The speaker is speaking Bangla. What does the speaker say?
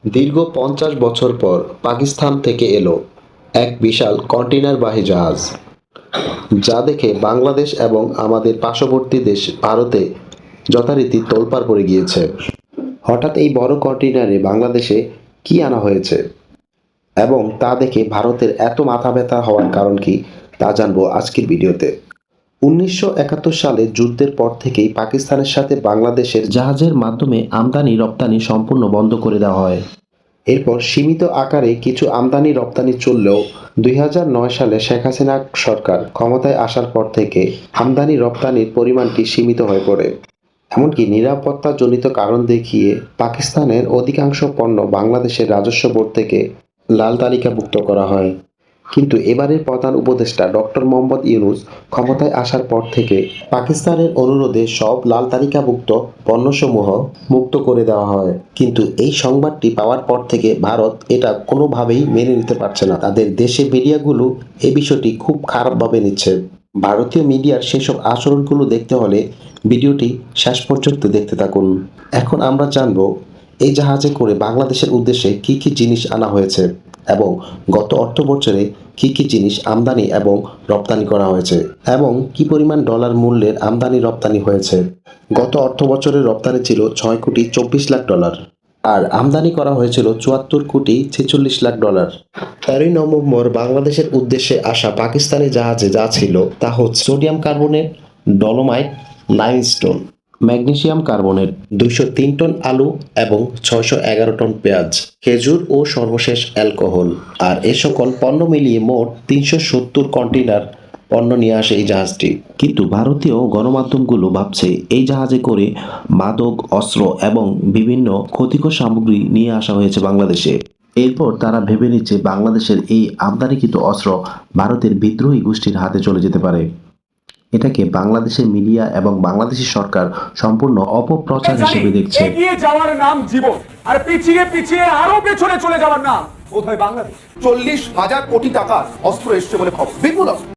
দীর্ঘ ৫০ বছর পর পাকিস্তান থেকে এলো এক বিশাল কন্টেইনারবাহী জাহাজ, যা দেখে বাংলাদেশ এবং আমাদের পার্শ্ববর্তী দেশ ভারতে যথারীতি তোলপাড় পড়ে গিয়েছে। হঠাৎ এই বড় কন্টেইনারে বাংলাদেশে কি আনা হয়েছে এবং তা দেখে ভারতের এত মাথা ব্যথা হওয়ার কারণ কি, তা জানবো আজকের ভিডিওতে। ১৯৭১ সালে যুদ্ধের পর থেকেই পাকিস্তানের সাথে বাংলাদেশের জাহাজের মাধ্যমে আমদানি রপ্তানি সম্পূর্ণ বন্ধ করে দেওয়া হয়। এরপর সীমিত আকারে কিছু আমদানি রপ্তানি চললেও ২০০৯ সালে শেখ হাসিনা সরকার ক্ষমতায় আসার পর থেকে আমদানি রপ্তানির পরিমাণটি সীমিত হয়ে পড়ে। এমনকি নিরাপত্তাজনিত কারণ দেখিয়ে পাকিস্তানের অধিকাংশ পণ্য বাংলাদেশের রাজস্ব বোর্ড থেকে লাল তালিকাভুক্ত করা হয়। কিন্তু এবারের প্রধান উপদেষ্টা ডক্টর মোহাম্মদ ইউনূস ক্ষমতায় আসার পর থেকে পাকিস্তানের অনুরোধে সব লাল তালিকাভুক্ত পণ্যসমূহ মুক্ত করে দেওয়া হয়। কিন্তু এই সংবাদটি পাওয়ার পর থেকে ভারত এটা কোনোভাবেই মেনে নিতে পারছে না। তাদের দেশের মিডিয়াগুলো এই বিষয়টি খুব খারাপভাবে নিচ্ছে। ভারতীয় মিডিয়ার সেসব আচরণগুলো দেখতে হলে ভিডিওটি শেষ পর্যন্ত দেখতে থাকুন। এখন আমরা জানব এই জাহাজে করে বাংলাদেশের উদ্দেশ্যে কি কি জিনিস আনা হয়েছে এবং গত অর্থবছরে কি কি জিনিস আমদানি এবং রপ্তানি করা হয়েছে এবং কি পরিমাণ ডলার মূল্যের আমদানি রপ্তানি হয়েছে। গত অর্থবছরের রপ্তানি ছিল ৬,২৪,০০,০০০ ডলার আর আমদানি করা হয়েছিল ৭৪,৪৬,০০,০০০ ডলার। ১৩ নভেম্বর বাংলাদেশের উদ্দেশ্যে আসা পাকিস্তানি জাহাজে যা ছিল তা হচ্ছে sodium carbonate, dolomite, limestone, magnesium carbonate, ২০৩ ton আলু এবং ৬১১ টন পেঁয়াজ, খেজুর ও সর্বশেষ অ্যালকোহল। আর এ সকল পণ্য মিলিয়ে মোট ৩৭০ কন্টেইনার পণ্য নিয়ে আসে এই জাহাজটি। কিন্তু ভারতীয় গণমাধ্যমগুলো ভাবছে এই জাহাজে করে মাদক, অস্ত্র এবং বিভিন্ন ক্ষতিকর সামগ্রী নিয়ে আসা হয়েছে বাংলাদেশে। এরপর তারা ভেবে নিচ্ছে বাংলাদেশের এই আমদানিকৃত অস্ত্র ভারতের বিদ্রোহী গোষ্ঠীর হাতে চলে যেতে পারে। এটাকে বাংলাদেশের মিডিয়া এবং বাংলাদেশের সরকার সম্পূর্ণ অপপ্রচার হিসেবে দেখছে। এগিয়ে যাওয়ার নাম জীবন, আর পিছিয়ে পিছিয়ে আরো পেছনে চলে যাওয়ার নাম কোথায় বাংলাদেশ। ৪০,০০০ কোটি টাকার অস্ত্র এসছে বলে খবর। বিপুল অস্ত্র।